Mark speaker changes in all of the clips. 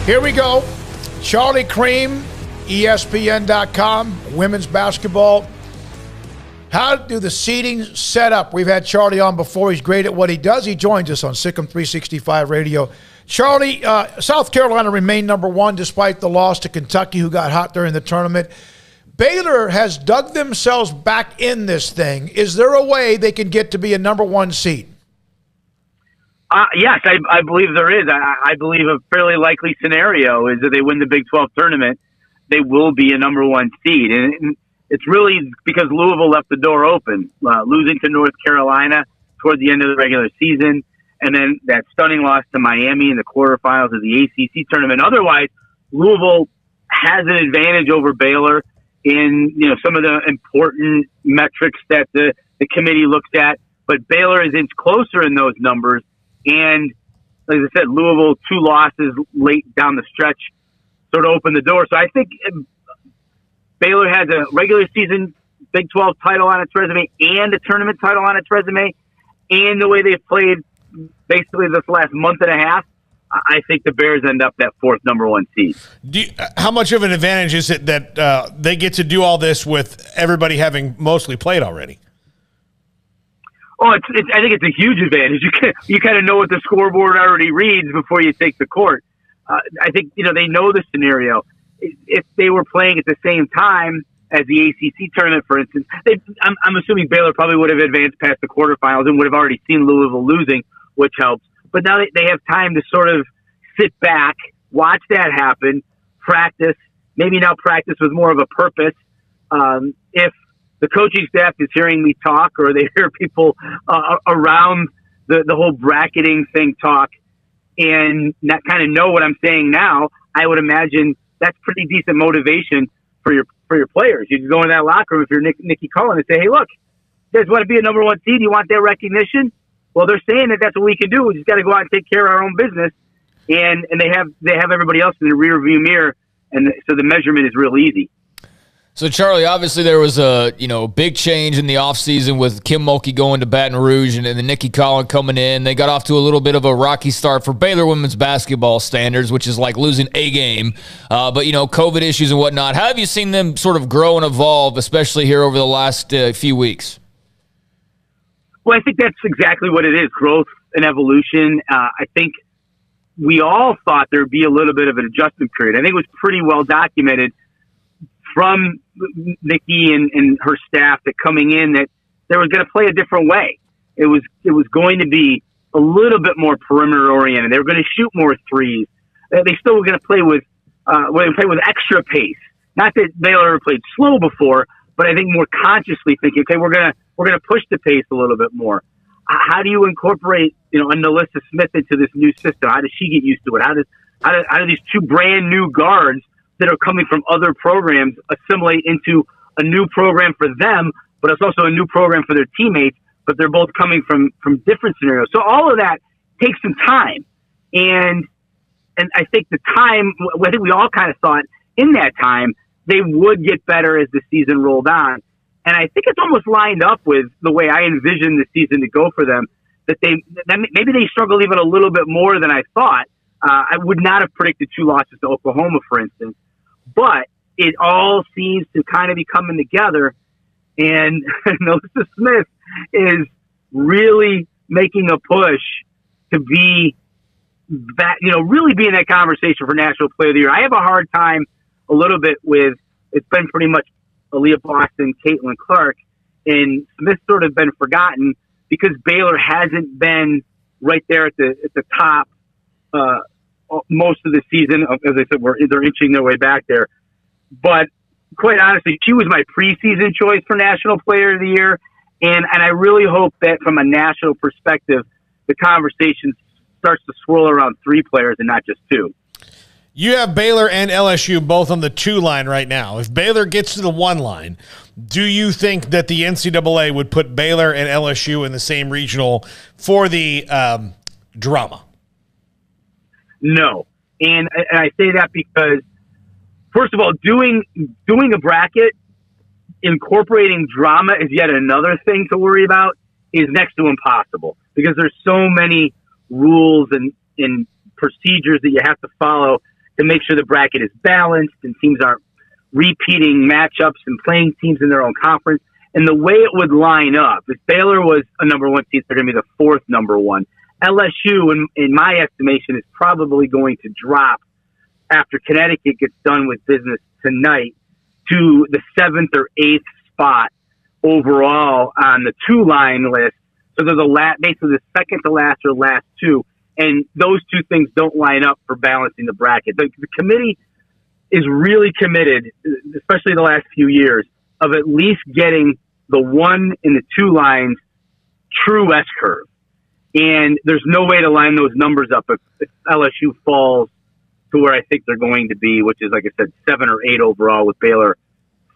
Speaker 1: Here we go. Charlie Creme, ESPN.com, women's basketball. How do the seeding set up? We've had Charlie on before. He's great at what he does. He joins us on Sic'Em 365 Radio. Charlie, South Carolina remained number one despite the loss to Kentucky, who got hot during the tournament. Baylor has dug themselves back in this thing. Is there a way they can get to be a number one seed?
Speaker 2: Yes, I believe there is. I believe a fairly likely scenario is that they win the Big 12 tournament, they will be a number one seed. And it's really because Louisville left the door open, losing to North Carolina toward the end of the regular season, and then that stunning loss to Miami in the quarterfinals of the ACC tournament. Otherwise, Louisville has an advantage over Baylor in some of the important metrics that the committee looks at, but Baylor is inch closer in those numbers. And like I said, Louisville, 2 losses late down the stretch sort of opened the door. So I think Baylor has a regular season Big 12 title on its resume and a tournament title on its resume. And the way they've played basically this last month and a half, I think the Bears end up that 4th number one seed.
Speaker 3: How much of an advantage is it that they get to do all this with everybody having mostly played already?
Speaker 2: Oh, I think it's a huge advantage. You kind of know what the scoreboard already reads before you take the court. I think they know the scenario. If they were playing at the same time as the ACC tournament, for instance, I'm assuming Baylor probably would have advanced past the quarterfinals and would have already seen Louisville losing, which helps. But now they have time to sort of sit back, watch that happen, practice. Maybe now practice with more of a purpose. If the coaching staff is hearing me talk, or they hear people around the whole bracketing thing talk, and not kind of know what I'm saying now, I would imagine that's pretty decent motivation for your players. You can go in that locker room if you're Nikki Cullen and say, "Hey, look, you guys want to be a number one seed? You want that recognition? Well, they're saying that that's what we can do. We just got to go out and take care of our own business." And they have everybody else in the rear view mirror, and so the measurement is real easy.
Speaker 4: So, Charlie, obviously there was a big change in the offseason with Kim Mulkey going to Baton Rouge and then Nikki Collin coming in. They got off to a little bit of a rocky start for Baylor women's basketball standards, which is like losing a game. But, COVID issues and whatnot. How have you seen them sort of grow and evolve, especially here over the last few weeks?
Speaker 2: Well, I think that's exactly what it is, growth and evolution. I think we all thought there would be a little bit of an adjustment period. I think it was pretty well documented from Nikki and her staff that coming in that they were going to play a different way. It was going to be a little bit more perimeter oriented. They were going to shoot more threes. They still were going to play with extra pace. Not that Baylor ever played slow before, but I think more consciously thinking, okay, we're gonna push the pace a little bit more. How do you incorporate a Nalissa Smith into this new system? How does she get used to it? How do these 2 brand new guards that are coming from other programs assimilate into a new program for them, but it's also a new program for their teammates, but they're both coming from different scenarios. So all of that takes some time. And I think I think we all kind of thought in that time they would get better as the season rolled on. And I think it's almost lined up with the way I envisioned the season to go for them, that maybe they struggled even a little bit more than I thought. I would not have predicted 2 losses to Oklahoma, for instance. But it all seems to kind of be coming together, and Nalissa Smith is really making a push to be that, really be in that conversation for National Player of the Year. I have a hard time a little bit with, it's been pretty much Aaliyah Boston, Caitlin Clark, and Smith sort of been forgotten because Baylor hasn't been right there at the top most of the season. As I said, they're inching their way back there. But quite honestly, she was my preseason choice for National Player of the Year. And I really hope that from a national perspective, the conversation starts to swirl around 3 players and not just 2.
Speaker 3: You have Baylor and LSU both on the 2 line right now. If Baylor gets to the 1 line, do you think that the NCAA would put Baylor and LSU in the same regional for the drama?
Speaker 2: No. And I say that because, first of all, doing a bracket, incorporating drama is yet another thing to worry about, is next to impossible because there's so many rules and procedures that you have to follow to make sure the bracket is balanced and teams aren't repeating matchups and playing teams in their own conference. And the way it would line up, if Baylor was a number one seed, they're going to be the fourth number one. LSU, in my estimation, is probably going to drop after Connecticut gets done with business tonight to the 7th or 8th spot overall on the two-line list. So they're basically the second to last or last two. And those two things don't line up for balancing the bracket. The committee is really committed, especially the last few years, of at least getting the one and the two lines true S-curve. And there's no way to line those numbers up if LSU falls to where I think they're going to be, which is, like I said, 7 or 8 overall, with Baylor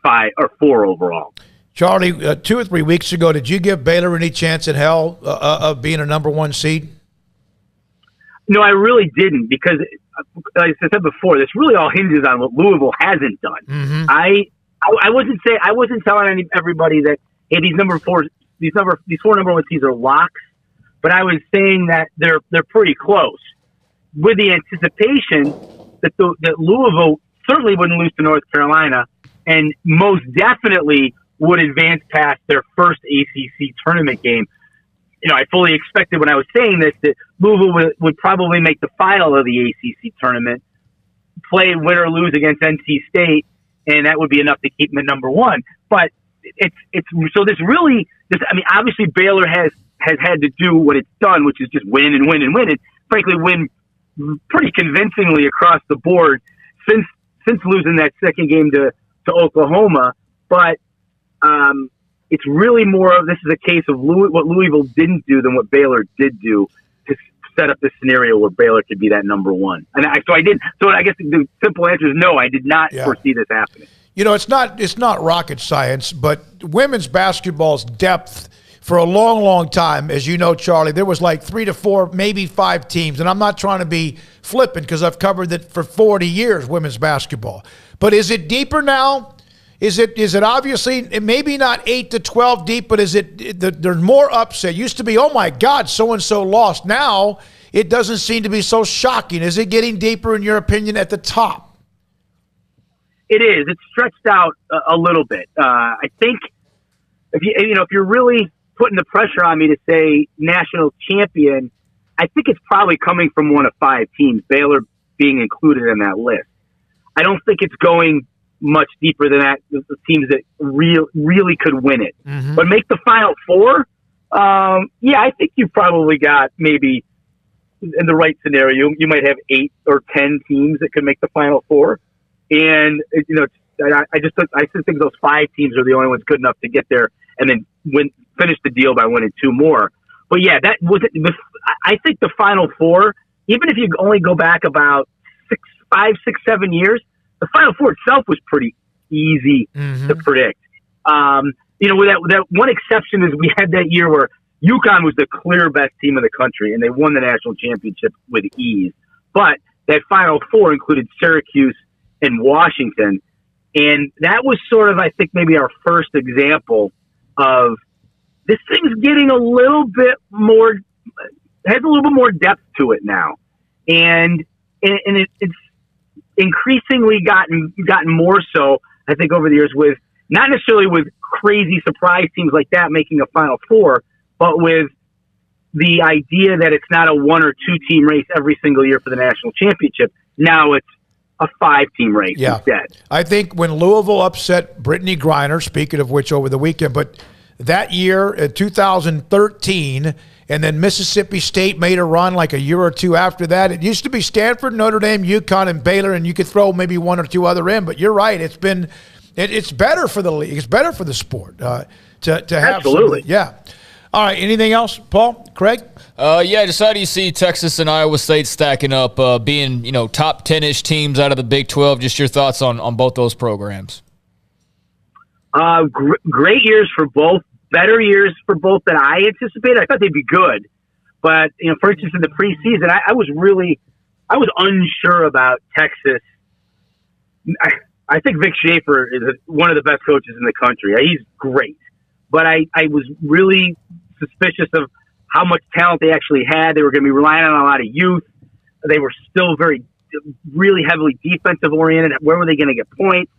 Speaker 2: 5 or 4 overall.
Speaker 1: Charlie, 2 or 3 weeks ago, did you give Baylor any chance in hell of being a number one seed?
Speaker 2: No, I really didn't, because, like I said before, this really all hinges on what Louisville hasn't done.
Speaker 1: Mm-hmm.
Speaker 2: I wasn't telling everybody that, hey, these four number one seeds are locks, but I was saying that they're pretty close, with the anticipation that that Louisville certainly wouldn't lose to North Carolina, and most definitely would advance past their first ACC tournament game. You know, I fully expected when I was saying this that Louisville would probably make the final of the ACC tournament, play win or lose against NC State, and that would be enough to keep them at number one. But obviously Baylor has had to do what it's done, which is just win and win and win, and frankly win pretty convincingly across the board since losing that second game to Oklahoma. But it's really more of, this is a case of what Louisville didn't do than what Baylor did do to set up this scenario where Baylor could be that number one. And so I did. So I guess the simple answer is no, I did not foresee this happening.
Speaker 1: You know, it's not rocket science, but women's basketball's depth for a long, long time, as you know, Charlie, there was like 3 to 4, maybe 5 teams. And I'm not trying to be flippant because I've covered it for 40 years, women's basketball. But is it deeper now? Is it obviously, maybe not 8 to 12 deep, but is it, there's more upset? It used to be, oh my God, so-and-so lost. Now it doesn't seem to be so shocking. Is it getting deeper, in your opinion, at the top?
Speaker 2: It is. It's stretched out a little bit. I think if you're really putting the pressure on me to say national champion, I think it's probably coming from one of 5 teams, Baylor being included in that list. I don't think it's going much deeper than that, the teams that really could win it. Mm-hmm. But make the Final Four, I think you've probably got, maybe in the right scenario, you might have 8 or 10 teams that could make the Final Four. And, I just think those 5 teams are the only ones good enough to get there and then finish the deal by winning 2 more. But yeah, that was it. I think the Final Four, even if you only go back about 5, 6, 7 years, the Final Four itself was pretty easy to predict. With that one exception is we had that year where UConn was the clear best team in the country and they won the national championship with ease. But that Final Four included Syracuse and Washington. And that was sort of, I think, maybe our first example of this thing's getting a little bit more, has a little bit more depth to it now. And it's increasingly gotten more so, I think, over the years, with not necessarily with crazy surprise teams like that making a Final Four, but with the idea that it's not a 1 or 2 team race every single year for the national championship. Now it's a 5-team race instead.
Speaker 1: I think when Louisville upset Brittany Griner, speaking of which, over the weekend, but that year in 2013, and then Mississippi State made a run like a year or 2 after that. It used to be Stanford, Notre Dame, UConn, and Baylor, and you could throw maybe 1 or 2 other in. But you're right; it's better for the league. It's better for the sport to have.
Speaker 2: Absolutely,
Speaker 1: yeah. All right. Anything else, Paul? Craig?
Speaker 4: Just how do you see Texas and Iowa State stacking up, being top 10-ish teams out of the Big 12? Just your thoughts on both those programs.
Speaker 2: Great years for both. Better years for both than I anticipated. I thought they'd be good, but for instance, in the preseason, I was unsure about Texas. I think Vic Schaefer is one of the best coaches in the country. He's great, but I was really suspicious of how much talent they actually had. They were going to be relying on a lot of youth. They were still very really heavily defensive oriented. Where were they going to get points?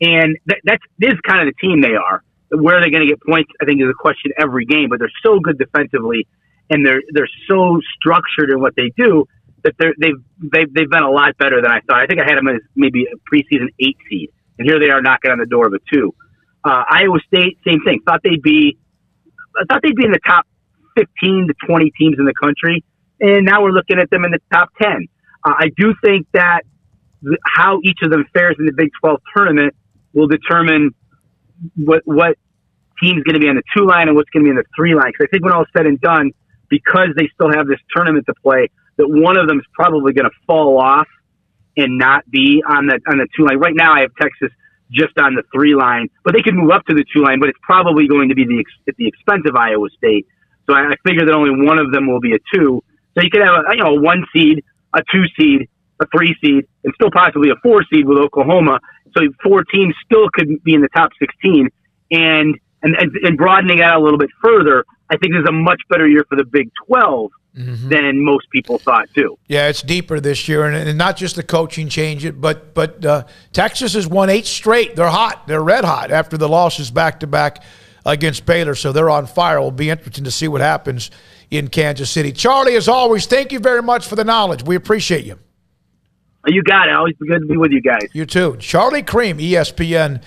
Speaker 2: And this is kind of the team they are. Where are they going to get points? I think is a question every game. But they're so good defensively, and they're so structured in what they do that they've been a lot better than I thought. I think I had them as maybe a preseason 8 seed, and here they are knocking on the door of a 2. Iowa State, same thing. Thought they'd be in the top 15 to 20 teams in the country, and now we're looking at them in the top 10. I do think that how each of them fares in the Big 12 tournament will determine what team's going to be on the 2 line and what's going to be in the 3 line. Because I think when all is said and done, because they still have this tournament to play, that one of them is probably going to fall off and not be on the 2 line. Right now, I have Texas just on the 3 line, but they could move up to the 2 line. But it's probably going to be at the expense of Iowa State. So I figure that only one of them will be a 2. So you could have a 1 seed, a 2 seed, a 3 seed, and still possibly a 4 seed with Oklahoma. So 4 teams still could be in the top 16. And broadening out a little bit further, I think this is a much better year for the Big 12 than most people thought too.
Speaker 1: Yeah, it's deeper this year, and not just the coaching change, but Texas has won 8 straight. They're hot. They're red hot after the losses back-to-back against Baylor, so they're on fire. It'll be interesting to see what happens in Kansas City. Charlie, as always, thank you very much for the knowledge. We appreciate you.
Speaker 2: You got it. Always good to be with you guys.
Speaker 1: You too. Charlie Creme, ESPN,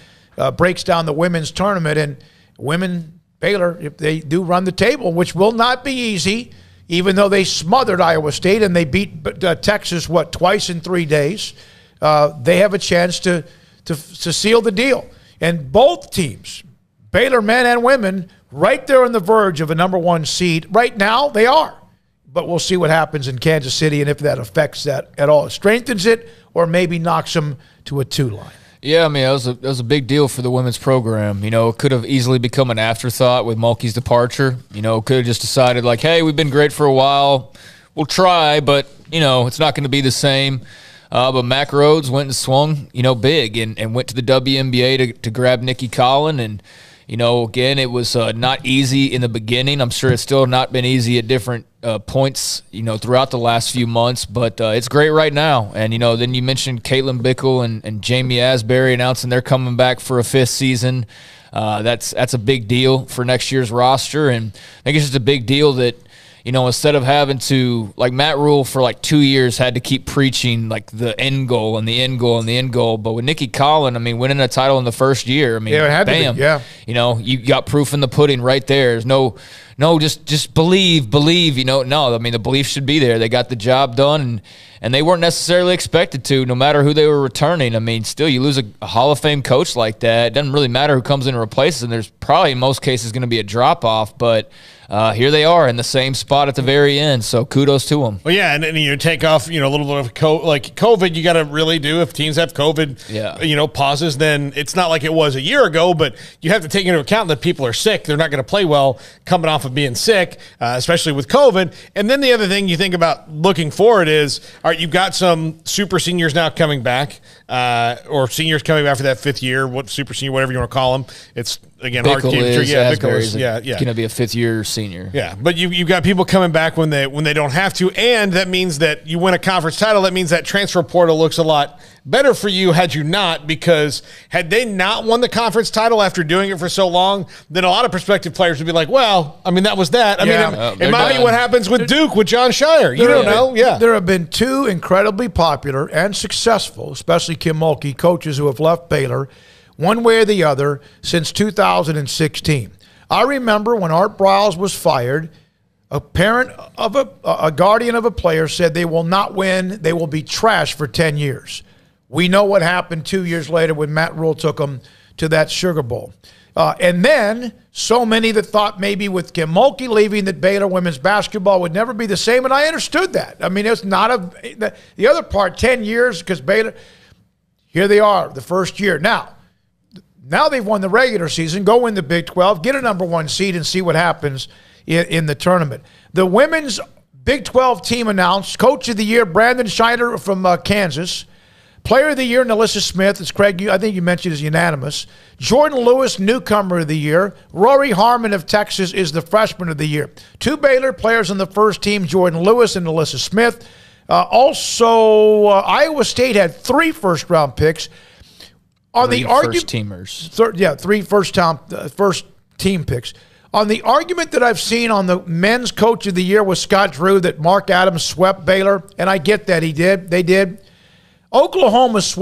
Speaker 1: breaks down the women's tournament, and women, Baylor, if they do run the table, which will not be easy, even though they smothered Iowa State and they beat Texas, twice in 3 days, they have a chance to seal the deal. And both teams, Baylor men and women, right there on the verge of a number 1 seed. Right now, they are. But we'll see what happens in Kansas City and if that affects that at all. It strengthens it or maybe knocks them to a 2 line.
Speaker 4: Yeah, I mean, that was a big deal for the women's program. It could have easily become an afterthought with Mulkey's departure. Could have just decided, like, hey, we've been great for a while. We'll try, but, it's not going to be the same. But Mack Rhodes went and swung, big and went to the WNBA to grab Nikki Collin. And, again, it was not easy in the beginning. I'm sure it's still not been easy at different points, throughout the last few months. But it's great right now. And, then you mentioned Caitlin Bickle and Jamie Asbury announcing they're coming back for a 5th season. That's a big deal for next year's roster. And I think it's just a big deal that, instead of having to, like Matt Rule for like 2 years had to keep preaching like the end goal and the end goal and the end goal. But with Nikki Collin, I mean, winning a title in the first year, I mean,
Speaker 1: yeah, it had
Speaker 4: bam,
Speaker 1: to be, yeah.
Speaker 4: You got proof in the pudding right there. There's no, just believe, no, I mean, the belief should be there. They got the job done, and they weren't necessarily expected to, no matter who they were returning. I mean, still, you lose a Hall of Fame coach like that. It doesn't really matter who comes in and replaces him. There's probably, in most cases, going to be a drop-off, but here they are in the same spot at the very end, so kudos to them.
Speaker 3: Well, yeah, and you take off, a little bit of COVID, you got to really do. If teams have COVID, pauses, then it's not like it was a year ago, but you have to take into account that people are sick. They're not going to play well coming off of being sick, especially with COVID. And then the other thing you think about looking forward is, all right, you've got some super seniors now coming back, or seniors coming back for that 5th year, super senior, whatever you want to call them. It's, again, hard to keep.
Speaker 4: Asbury's going to be a 5th-year senior.
Speaker 3: Yeah, but you've got people coming back when they don't have to, and that means that you win a conference title. That means that transfer portal looks a lot better for you had you not, because had they not won the conference title after doing it for so long, then a lot of prospective players would be like, well, I mean, that was that. I mean, it might be what happens with Duke with John Shire. You don't know. Yeah.
Speaker 1: There have been 2 incredibly popular and successful, especially Kim Mulkey, coaches who have left Baylor one way or the other since 2016. I remember when Art Briles was fired, a parent of a guardian of a player said they will not win, they will be trash for 10 years. We know what happened 2 years later when Matt Rule took them to that Sugar Bowl. And then so many that thought maybe with Kim Mulkey leaving that Baylor women's basketball would never be the same, and I understood that. I mean, it's not the other part, 10 years, because Baylor, here they are, the first year. Now they've won the regular season, go win the Big 12, get a number 1 seed, and see what happens in the tournament. The women's Big 12 team announced Coach of the Year, Brandon Schneider from Kansas. Player of the Year, Nalissa Smith. As Craig, I think you mentioned, is unanimous. Jordan Lewis, Newcomer of the Year. Rory Harmon of Texas is the Freshman of the Year. 2 Baylor players on the first team, Jordan Lewis and Nalissa Smith. Also, Iowa State had 3 first-round picks. On the argument,
Speaker 4: first-teamers.
Speaker 1: 3 first-team picks. On the argument that I've seen on the men's coach of the year with Scott Drew that Mark Adams swept Baylor, and I get that they did. Oklahoma swept